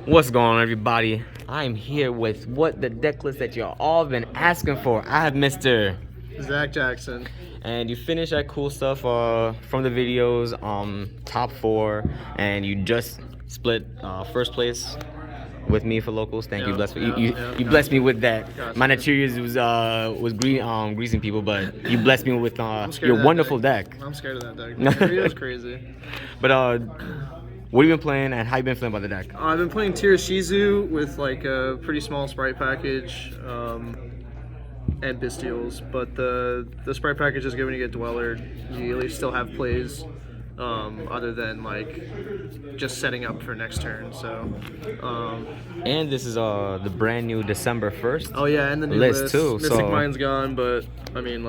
What's going on, everybody? I'm here with what the deck list that y'all all been asking for. I have Mr. Zach Jackson. And you finished that cool stuff from the videos, top 4, and you just split first place with me for locals. Thank you, bless me. You blessed me with that. Gotcha. My Naturias was greasing people, but you blessed me with your that wonderful deck. I'm scared of that deck. It was crazy. But what have you been playing, and how you been feeling about the deck? I've been playing Ishizu with like a pretty small Sprite package and Bestials, but the Sprite package is good when you get Dweller. You at least still have plays other than like just setting up for next turn. So. And this is the brand new December 1st. Oh yeah, and the new list too. Mystic Mine's gone, but I mean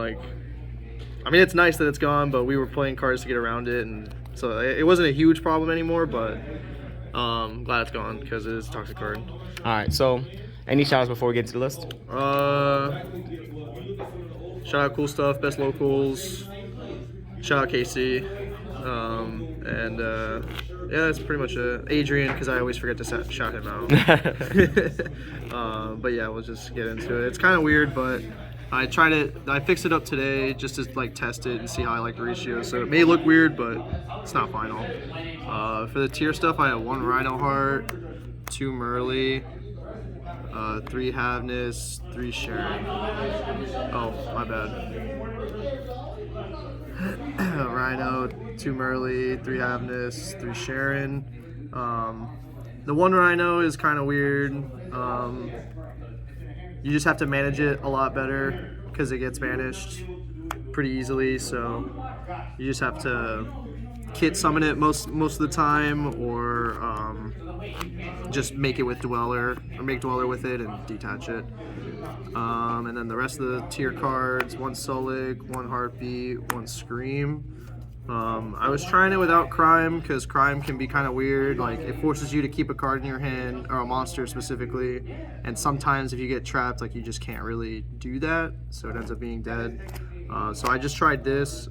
it's nice that it's gone, but we were playing cards to get around it, and so it wasn't a huge problem anymore. But glad it's gone because it is a toxic card. All right, so any shout-outs before we get to the list? Shout out Cool Stuff, Best Locals. Shout out Casey, and yeah, that's pretty much it. Adrian, because I always forget to shout him out. But yeah, we'll just get into it. It's kind of weird, but I fixed it up today just to like test it and see how I like the ratio. So it may look weird, but it's not final. For the tier stuff, I have 1 Rhino Heart, 2 Merly, 3 Havness, 3 Sharon. Oh, my bad. Rhino, 2 Merly, 3 Havness, 3 Sharon. The 1 Rhino is kind of weird. You just have to manage it a lot better because it gets banished pretty easily. So you just have to kit summon it most of the time, or just make it with Dweller, or make Dweller with it and detach it. And then the rest of the tier cards: 1 Sulik, 1 Heartbeat, 1 Scream. I was trying it without Crime because Crime can be kind of weird. Like, it forces you to keep a card in your hand, or a monster specifically, and sometimes if you get trapped, like, you just can't really do that, so it ends up being dead. So I just tried this.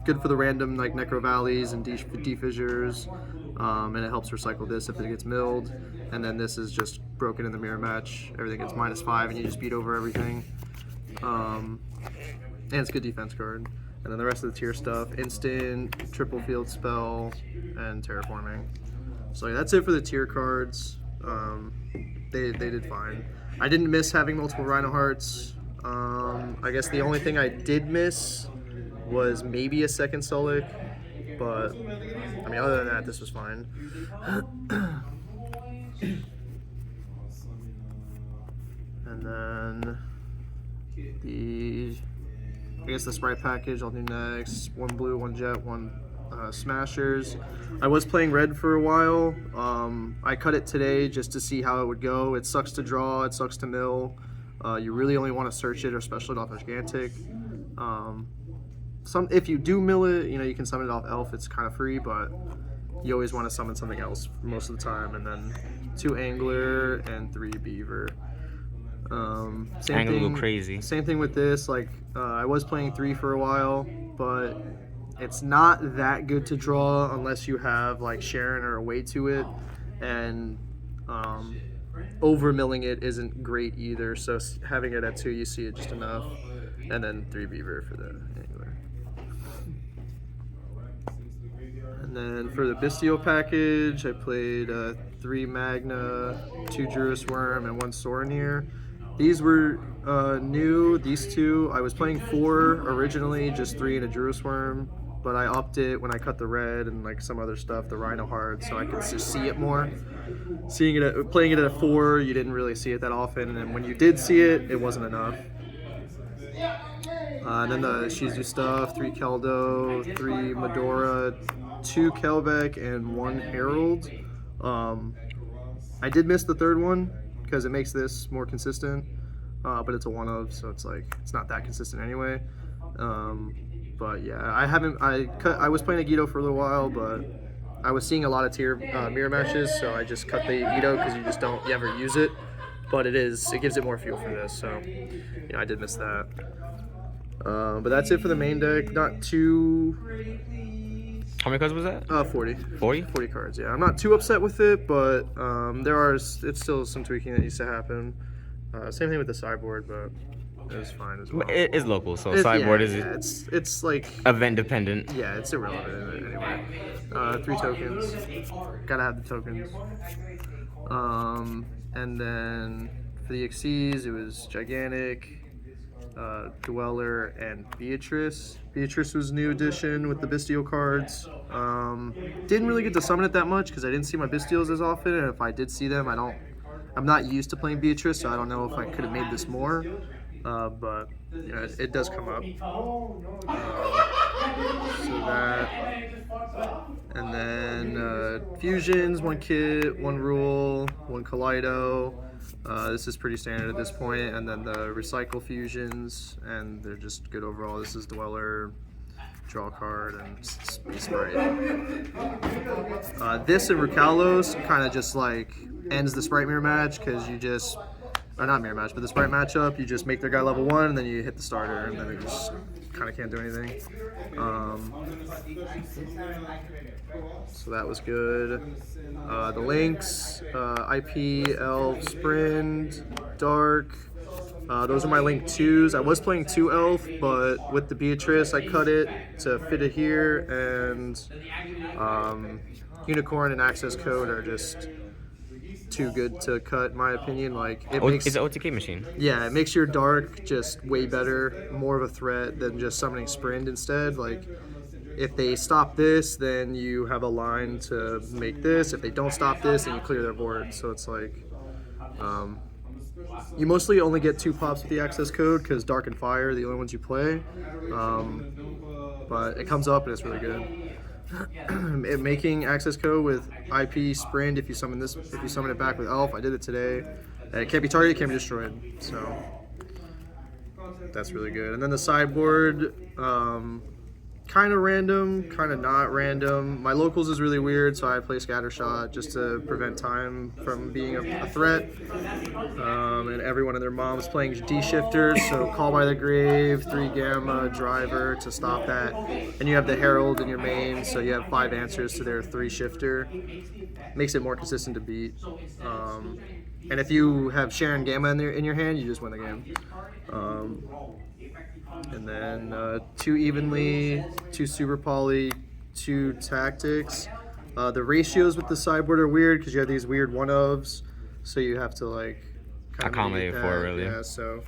Good for the random like Necro Valleys and Defissures, and it helps recycle this if it gets milled. And then this is just broken in the mirror match. Everything gets -5 and you just beat over everything. And it's a good defense card. And then the rest of the tier stuff: instant, triple field spell, and terraforming. So yeah, that's it for the tier cards. They did fine. I didn't miss having multiple Rhino Hearts. I guess the only thing I did miss was maybe a 2nd Sulik, but I mean, other than that, this was fine. And then I guess the Sprite package I'll do next: 1 Blue, 1 Jet, 1 Smashers. I was playing red for a while. I cut it today just to see how it would go. It sucks to draw, it sucks to mill. You really only want to search it or special it off a Gigantic. If you do mill it, you can summon it off Elf. It's kind of free, but you always want to summon something else most of the time. And then 2 Angler and 3 Beaver. Angler go crazy. Same thing with this. Like, I was playing 3 for a while, but it's not that good to draw unless you have like Sharon or a way to it, and over milling it isn't great either. So having it at 2, you see it just enough, and then 3 Beaver for the Angler. And then for the Bestial package, I played 3 Magna, 2 Juris Worm, and 1 Soranir. These were new, these 2. I was playing 4 originally, just 3 and a Juris Worm, but I upped it when I cut the red and like some other stuff, the Rhino Heart, so I could just see it more. Playing it at a 4, you didn't really see it that often, and when you did see it, it wasn't enough. And then the Ishizu stuff: 3 Keldo, 3 Medora, 2 Kelbeck, and 1 Herald. I did miss the 3rd one because it makes this more consistent, but it's a 1-of, so it's not that consistent anyway. But yeah, I was playing Agito for a little while, but I was seeing a lot of tier mirror matches, so I just cut the Agito because you ever use it. But it gives it more fuel for this, so I did miss that. But that's it for the main deck. Not too How many cards was that? 40. 40? 40 cards, yeah. I'm not too upset with it, but it's still some tweaking that needs to happen. Same thing with the sideboard, but it was fine as well. It is local, so sideboard is it's like event dependent. yeah, it's irrelevant anyway. 3 tokens. Gotta have the tokens. And then for the Xyz, it was Gigantic, Dweller, and Beatrice. Beatrice was new addition with the Bestial cards. Didn't really get to summon it that much because I didn't see my Bestials as often, and if I did see them, I'm not used to playing Beatrice, so I don't know if I could have made this more. But you know, it does come up. So that, and then fusions, 1 kit, 1 rule, 1 Kaleido. This is pretty standard at this point, and then the recycle fusions, and they're just good overall. This is Dweller, draw a card, and Sprite. This and Rukalos kind of just like ends the Sprite mirror match because you just, or not mirror match, but the Sprite matchup, you just make their guy level 1, and then you hit the starter, and then they just kind of can't do anything. So that was good. The links, IP, Elf, Sprint, Dark. Those are my link 2s. I was playing 2 Elf, but with the Beatrice, I cut it to fit it here, and Unicorn and Access Code are just too good to cut, in my opinion. Like It's an OTK machine. Yeah, it makes your Dark just way better, more of a threat than just summoning Sprint instead. Like, if they stop this, then you have a line to make this. If they don't stop this, then you clear their board. So it's like, you mostly only get 2 pops with the Access Code because Dark and Fire are the only ones you play. But it comes up and it's really good. Making Access Code with IP Sprint, if you summon it back with Elf, I did it today. It can't be targeted, it can't be destroyed. So that's really good. And then the sideboard, kind of random, kind of not random. My locals is really weird, so I play Scattershot just to prevent time from being a threat. And everyone and their mom's playing D-shifters, so Call by the Grave, 3 Gamma, Driver to stop that. And you have the Herald in your main, so you have 5 answers to their 3 shifter. Makes it more consistent to beat. And if you have Sharon Gamma in your hand, you just win the game. And then 2 Evenly, 2 Super Poly, 2 Tactics. The ratios with the sideboard are weird because you have these weird one-ofs, so you have to like accommodate for it, really. Yeah, so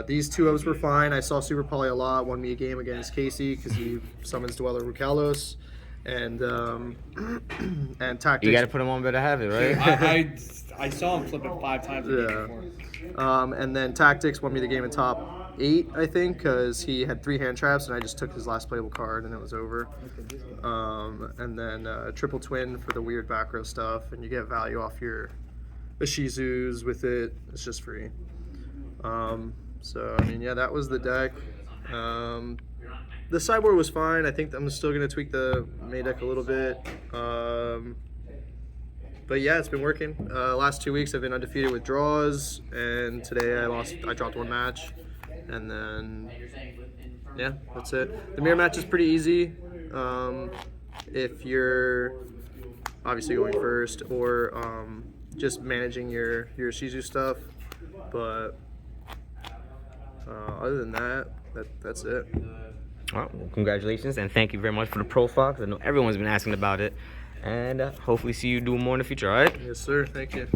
these 2-ofs were fine. I saw Super Poly a lot, won me a game against Casey because he summons Dweller Rukalos. And and Tactics. You got to put him on better habit, right? I saw him flip it 5 times. Yeah. And then Tactics won me the game in top 8, I think, because he had 3 hand traps, and I just took his last playable card, and it was over. And then Triple Twin for the weird back row stuff, and you get value off your Ishizus with it. It's just free. So, I mean, yeah, that was the deck. The sideboard was fine. I think I'm still going to tweak the main deck a little bit. But yeah, it's been working. Last 2 weeks I've been undefeated with draws, and today I dropped 1 match. And then, yeah, that's it. The mirror match is pretty easy. If you're obviously going first or just managing your Ishizu stuff. But other than that, that's it. Well, congratulations, and thank you very much for the profile, because I know everyone's been asking about it. And hopefully see you do more in the future, all right? Yes, sir. Thank you.